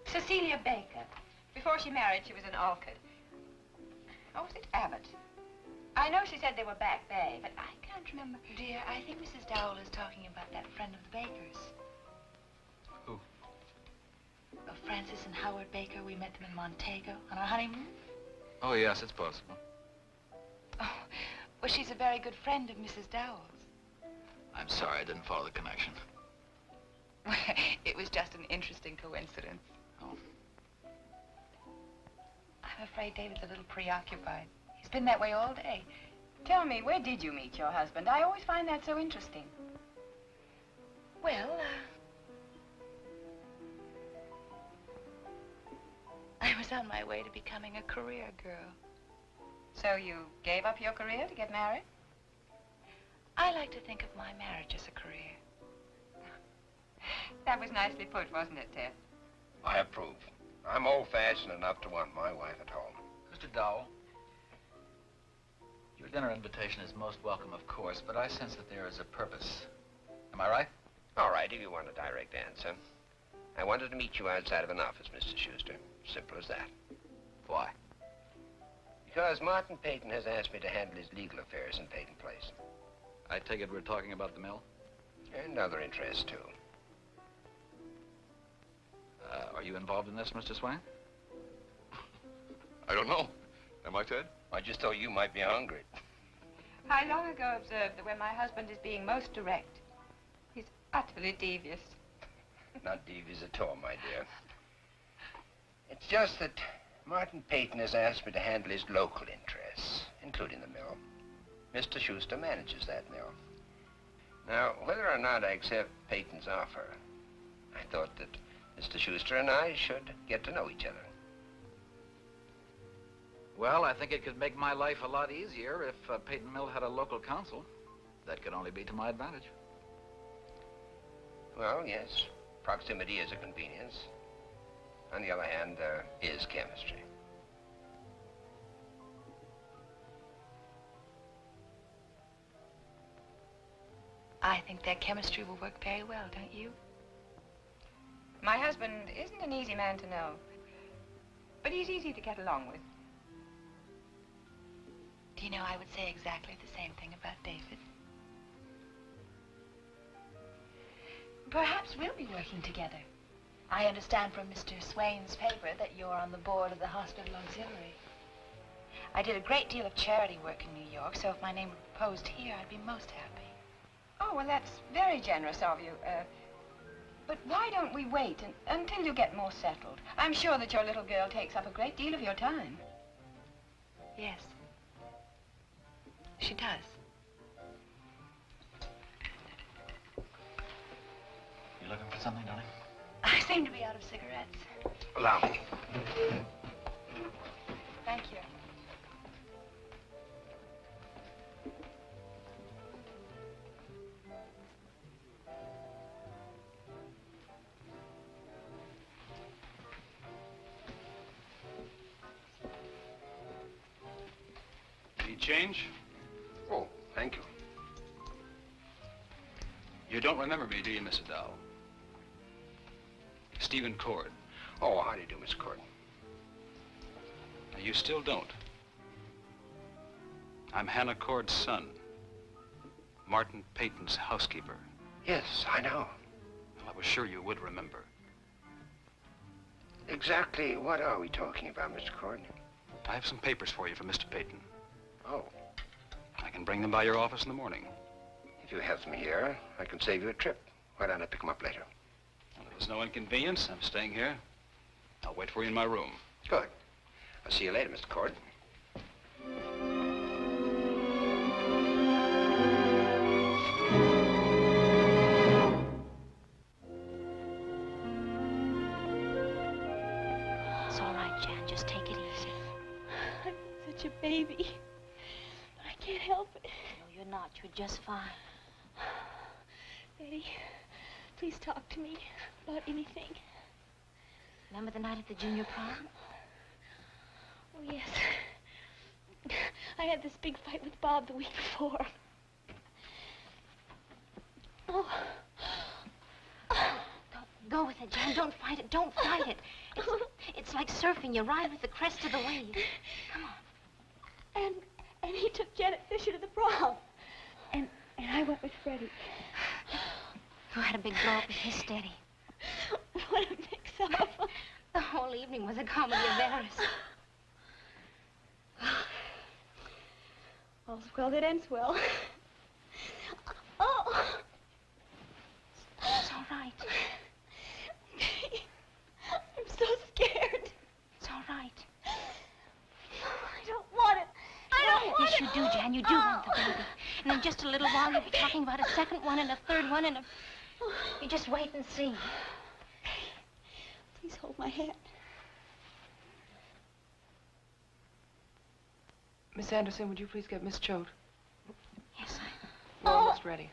Cecilia Baker. Before she married, she was an Orchid. Or was it Abbott? I know she said they were Back Bay, but I can't remember. Dear, I think Mrs. Dowell is talking about that friend of the Bakers. Who? Francis and Howard Baker. We met them in Montego on our honeymoon. Oh, yes, it's possible. Oh, well, she's a very good friend of Mrs. Dowell's. I'm sorry I didn't follow the connection. It was just an interesting coincidence. Oh. I'm afraid David's a little preoccupied. He's been that way all day. Tell me, where did you meet your husband? I always find that so interesting. Well, I was on my way to becoming a career girl. So you gave up your career to get married? I like to think of my marriage as a career. That was nicely put, wasn't it, Ted? I approve. I'm old-fashioned enough to want my wife at home. Mr. Dowell, your dinner invitation is most welcome, of course, but I sense that there is a purpose. Am I right? All right, if you want a direct answer. I wanted to meet you outside of an office, Mr. Shuster. Simple as that. Why? Because Martin Peyton has asked me to handle his legal affairs in Peyton Place. I take it we're talking about the mill? And other interests, too. Are you involved in this, Mr. Swain? I don't know. Am I, Ted? I just thought you might be hungry. I long ago observed that when my husband is being most direct, he's utterly devious. Not devious at all, my dear. It's just that Martin Peyton has asked me to handle his local interests, including the mill. Mr. Shuster manages that mill. Now, whether or not I accept Peyton's offer, I thought that Mr. Shuster and I should get to know each other. Well, I think it could make my life a lot easier if Peyton Mill had a local council. That could only be to my advantage. Well, yes, proximity is a convenience. On the other hand, there is chemistry. I think their chemistry will work very well, don't you? My husband isn't an easy man to know, but he's easy to get along with. Do you know, I would say exactly the same thing about David. Perhaps we'll be working together. I understand from Mr. Swain's paper that you're on the board of the hospital auxiliary. I did a great deal of charity work in New York, so if my name were proposed here, I'd be most happy. Oh, well, that's very generous of you. But why don't we wait until you get more settled? I'm sure that your little girl takes up a great deal of your time. Yes. She does. You looking for something, darling? I seem to be out of cigarettes. Allow me. Thank you. Any change? Oh, thank you. You don't remember me, do you, Mrs. Dowell? Stephen Cord. Oh, how do you do, Miss Cord? Now, you still don't. I'm Hannah Cord's son, Martin Peyton's housekeeper. Yes, I know. Well, I was sure you would remember. Exactly what are we talking about, Mr. Cord? I have some papers for you from Mr. Peyton. Oh, I can bring them by your office in the morning. if you have them here, I can save you a trip. Why don't I pick them up later? Well, there's no inconvenience. I'm staying here. I'll wait for you in my room. Good. I'll see you later, Mr. Cord. It's all right, Jan. Just take it easy. I'm such a baby. I can't help it. No, you're not. You're just fine. Betty, please talk to me about anything. Remember the night at the junior prom? Oh, yes. I had this big fight with Bob the week before. Oh. go with it, Jan. Don't fight it. Don't fight it. It's like surfing. You ride with the crest of the wave. Come on. And he took Janet Fisher to the prom. And I went with Freddie. You had a big blow up with his steady. What a mix-up. The whole evening was a comedy of errors. All's well that ends well. Oh! It's all right. I'm so scared. It's all right. I don't want it. I don't want Yes, it. you do, Jan. You do want the baby. And in just a little while, you'll be talking about a second one and a third one and a... You just wait and see. Please hold my hand. Miss Anderson, would you please get Miss Choate? Yes, We're almost ready.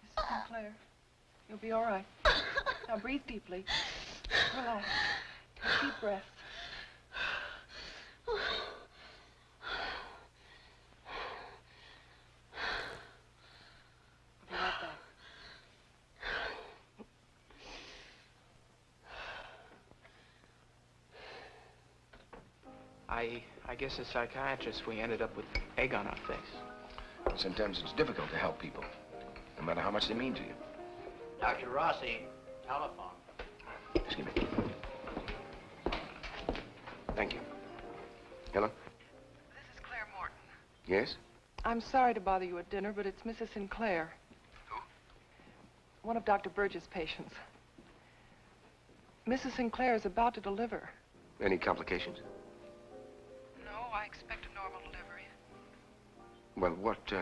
Mrs. Sinclair, you'll be all right. Now breathe deeply. Relax. Take a deep breath. I'll be right back. I guess as psychiatrists, we ended up with egg on our face. Sometimes it's difficult to help people, no matter how much they mean to you. Dr. Rossi, telephone. Excuse me. Thank you. Hello? This is Claire Morton. Yes? I'm sorry to bother you at dinner, but it's Mrs. Sinclair. Who? One of Dr. Burge's patients. Mrs. Sinclair is about to deliver. Any complications? No, I expect a normal delivery. Well, what,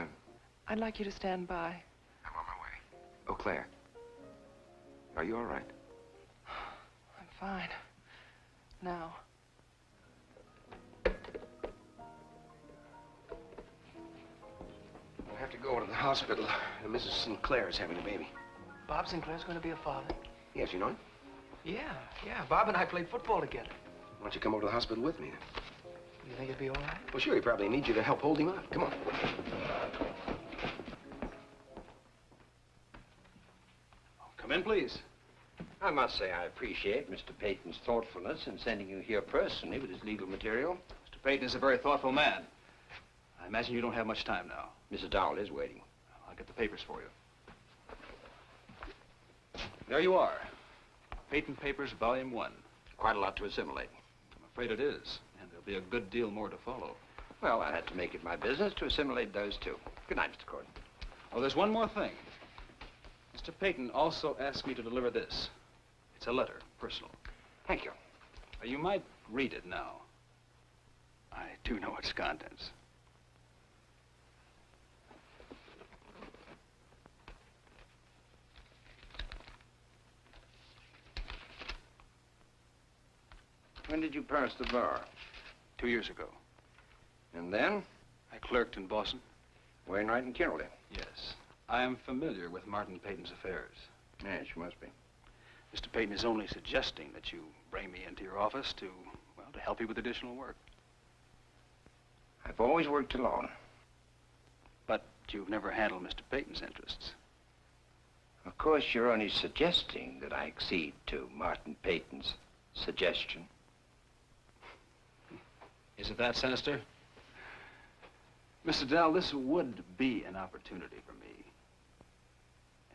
I'd like you to stand by. I'm on my way. Oh, Claire. Are you all right? I'm fine. Now. I have to go to the hospital. Mrs. Sinclair is having a baby. Bob Sinclair's going to be a father. Yes, you know him? Yeah. Bob and I played football together. Why don't you come over to the hospital with me, then? You think it'd be all right? Well, sure, he probably needs you to help hold him up. Come on. Come in, please. I must say I appreciate Mr. Peyton's thoughtfulness in sending you here personally with his legal material. Mr. Peyton is a very thoughtful man. I imagine you don't have much time now. Mrs. Dowell is waiting. I'll get the papers for you. There you are. Peyton Papers, Volume 1. Quite a lot to assimilate. I'm afraid it is, and there'll be a good deal more to follow. Well, I had to make it my business to assimilate those two. Good night, Mr. Gordon. Oh, there's one more thing. Mr. Peyton also asked me to deliver this. It's a letter, personal. Thank you. You might read it now. I do know its contents. When did you pass the bar? 2 years ago. And then? I clerked in Boston. Wainwright and Kennedy. Yes. I am familiar with Martin Peyton's affairs. Yes, you must be. Mr. Peyton is only suggesting that you bring me into your office to, well, to help you with additional work. I've always worked alone. But you've never handled Mr. Peyton's interests. Of course, you're only suggesting that I accede to Martin Peyton's suggestion. Is it that sinister? Mr. Dell, this would be an opportunity for me.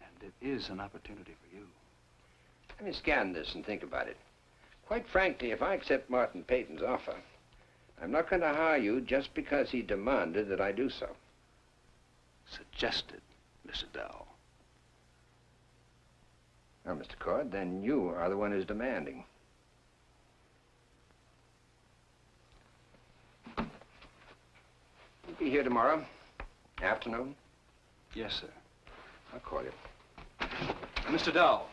And it is an opportunity for you. Let me scan this and think about it. Quite frankly, if I accept Martin Peyton's offer, I'm not going to hire you just because he demanded that I do so. Suggested, Mr. Dell. Now, Mr. Cord, then you are the one who's demanding. You'll be here tomorrow, afternoon? Yes, sir. I'll call you. Mr. Dell,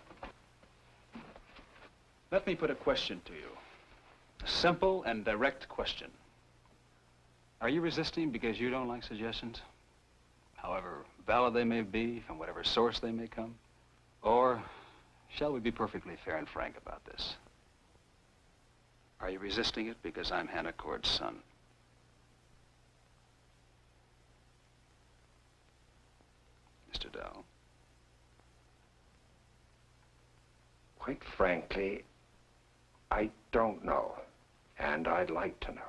let me put a question to you. A simple and direct question. Are you resisting because you don't like suggestions? However valid they may be, from whatever source they may come? Or shall we be perfectly fair and frank about this? Are you resisting it because I'm Hannah Cord's son? Mr. Dell? Quite frankly, I don't know. And I'd like to know.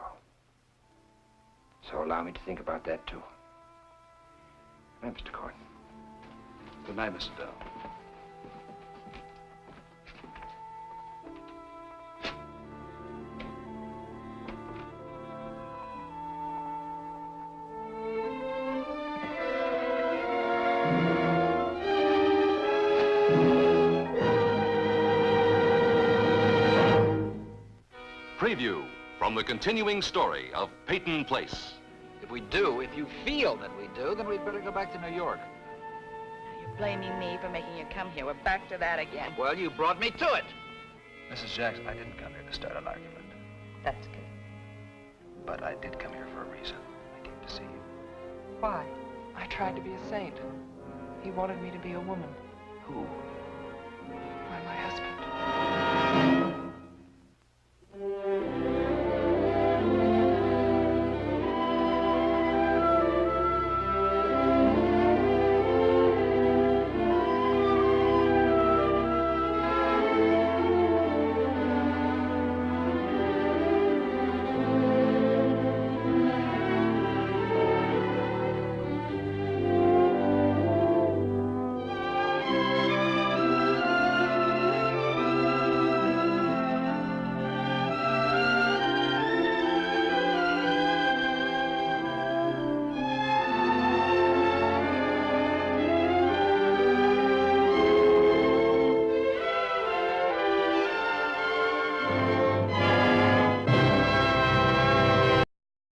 So allow me to think about that, too. Good night, Mr. Cord. Good night, Mr. Dell. Preview from the continuing story of Peyton Place. If you feel that we do, then we'd better go back to New York. You're blaming me for making you come here. We're back to that again. Well, you brought me to it. Mrs. Jackson, I didn't come here to start an argument. That's good. But I did come here for a reason. I came to see you. Why? I tried to be a saint. He wanted me to be a woman. Who?